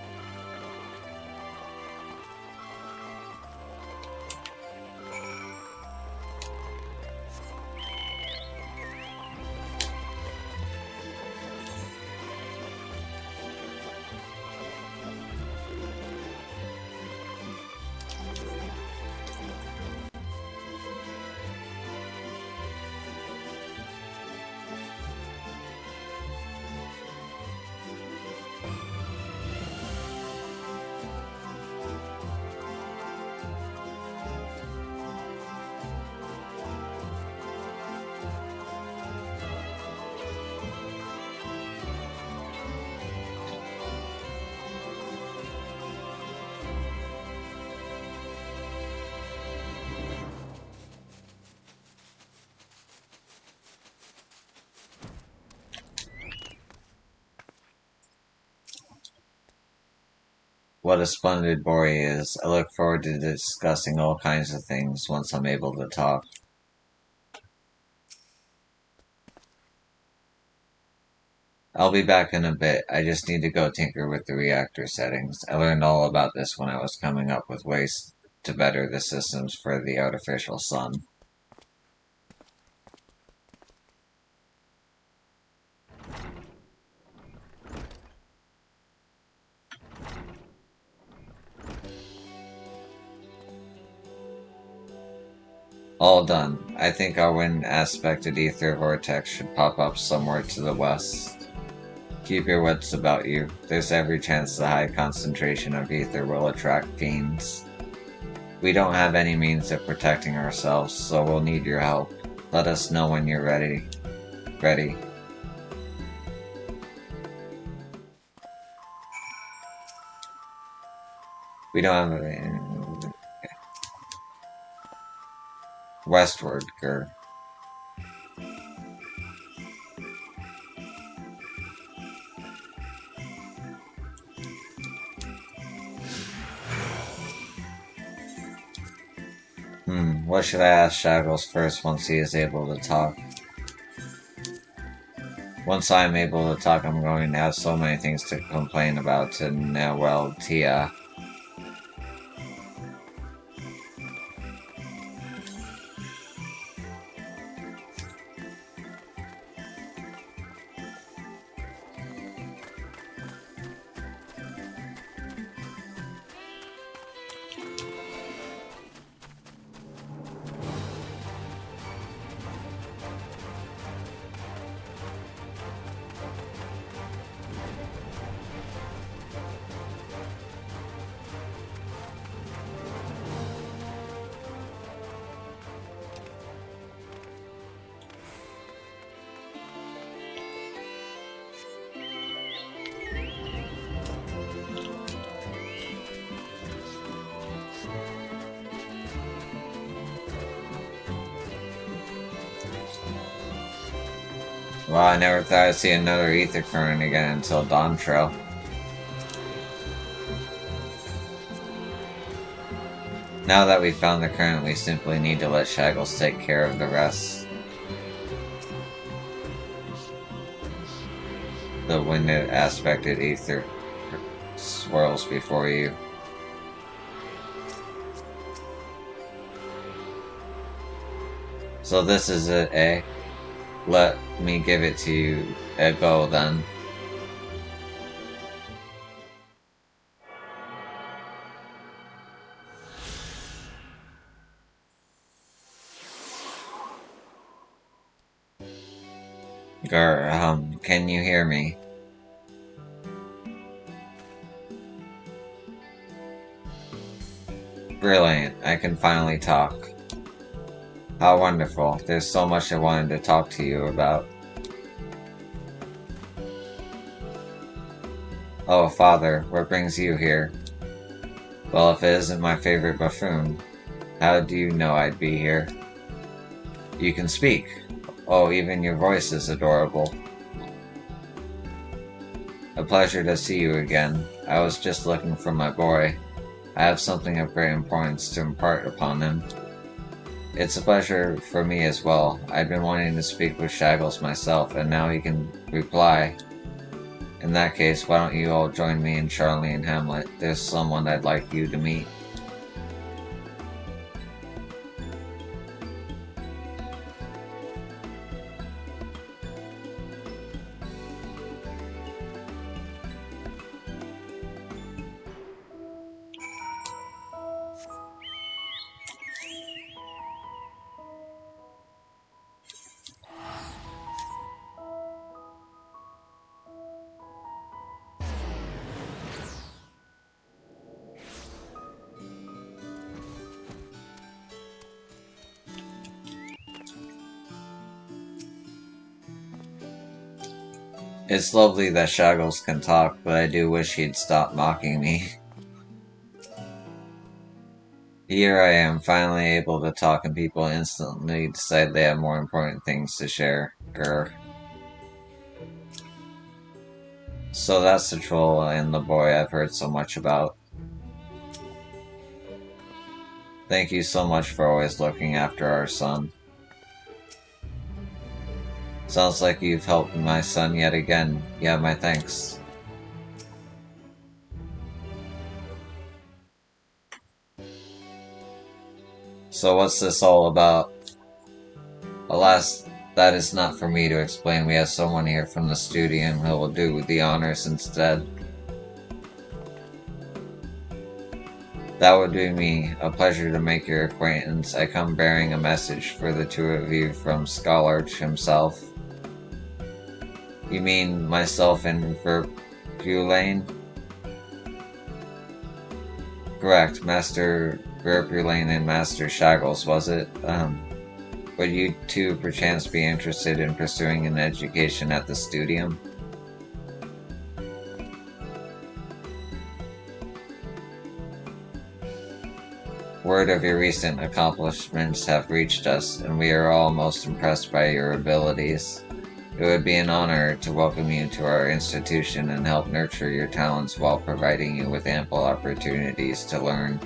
What a splendid boy he is. I look forward to discussing all kinds of things once I'm able to talk. I'll be back in a bit. I just need to go tinker with the reactor settings. I learned all about this when I was coming up with ways to better the systems for the artificial sun. All done. I think our wind aspected ether vortex should pop up somewhere to the west. Keep your wits about you. There's every chance the high concentration of ether will attract fiends. We don't have any means of protecting ourselves, so we'll need your help. Let us know when you're ready. Ready. We don't have any... Westward, Gur. What should I ask Shackles first once he is able to talk? Once I am able to talk, I'm going to have so many things to complain about to Noel Tia. Well, I never thought I'd see another ether current again until Dawn Trail. Now that we've found the current, we simply need to let Shaggles take care of the rest. The winded aspected ether swirls before you. So this is it, eh? Let me give it to you a go then. Can you hear me? Brilliant, I can finally talk. How wonderful, there's so much I wanted to talk to you about. Oh, Father, what brings you here? Well, if it isn't my favorite buffoon, how do you know I'd be here? You can speak. Oh, even your voice is adorable. A pleasure to see you again. I was just looking for my boy. I have something of great importance to impart upon him. It's a pleasure for me as well. I've been wanting to speak with Shaggles myself, and now he can reply. In that case, why don't you all join me and Charlie and Hamlet? There's someone I'd like you to meet. It's lovely that Shaggles can talk, but I do wish he'd stop mocking me. Here I am, finally able to talk, and people instantly decide they have more important things to share. Grr. So that's the troll and the boy I've heard so much about. Thank you so much for always looking after our son. Sounds like you've helped my son yet again. You have my thanks. So what's this all about? Alas, that is not for me to explain. We have someone here from the studio who will do the honors instead. That would be me. A pleasure to make your acquaintance. I come bearing a message for the two of you from Scholarch himself. You mean myself and Verpulane? Correct, Master Verpulane and Master Shaggles, was it? Would you two perchance be interested in pursuing an education at the studium? Word of your recent accomplishments have reached us, and we are all most impressed by your abilities. It would be an honor to welcome you to our institution and help nurture your talents while providing you with ample opportunities to learn.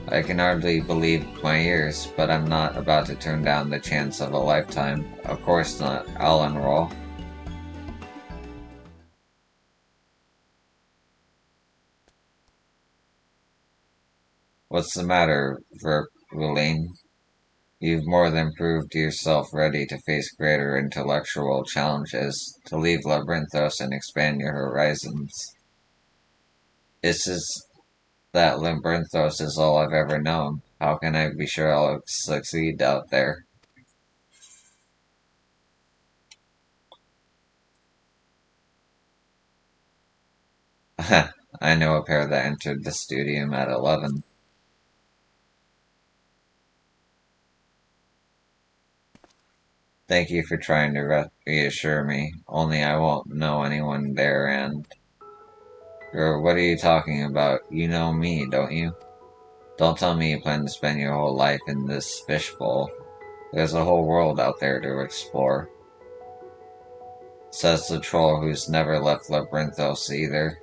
I can hardly believe my ears, but I'm not about to turn down the chance of a lifetime. Of course not. I'll enroll. What's the matter, Verpulane? You've more than proved yourself ready to face greater intellectual challenges, to leave Labyrinthos and expand your horizons. It's just that Labyrinthos is all I've ever known. How can I be sure I'll succeed out there? I know a pair that entered the studium at 11. Thank you for trying to reassure me, only I won't know anyone there and... Or what are you talking about? You know me, don't you? Don't tell me you plan to spend your whole life in this fishbowl. There's a whole world out there to explore. Says the troll who's never left Labyrinthos either.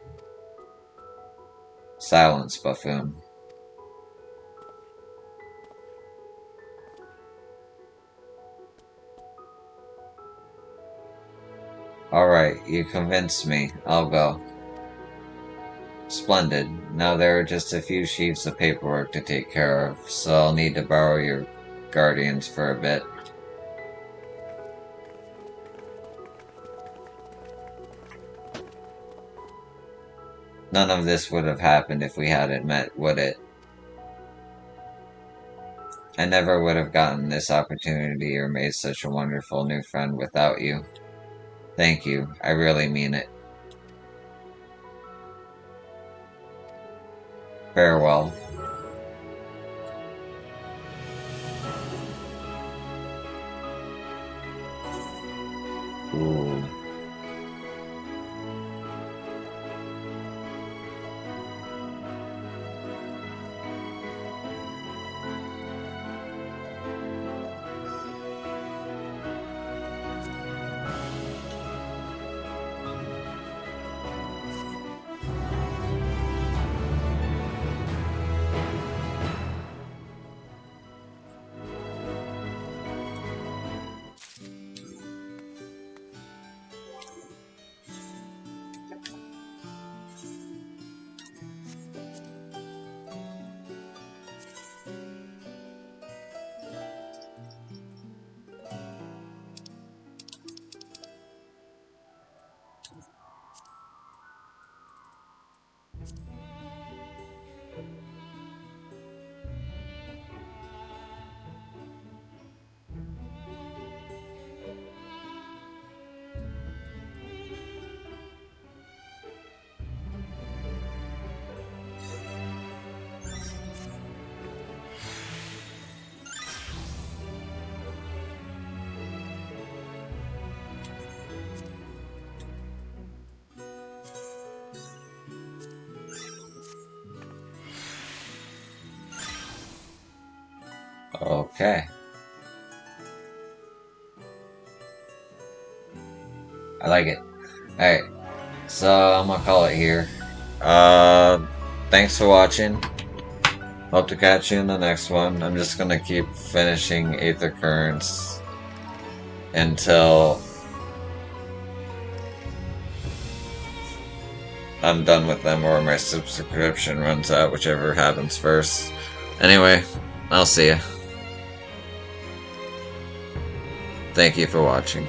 Silence, buffoon. Alright, you convinced me. I'll go. Splendid. Now there are just a few sheets of paperwork to take care of, so I'll need to borrow your guardians for a bit. None of this would have happened if we hadn't met, would it? I never would have gotten this opportunity or made such a wonderful new friend without you. Thank you. I really mean it. Farewell. Ooh. Okay. I like it. Alright, so I'm gonna call it here. Thanks for watching. Hope to catch you in the next one. I'm just gonna keep finishing Aether Currents until I'm done with them or my subscription runs out, whichever happens first. Anyway, I'll see ya. Thank you for watching.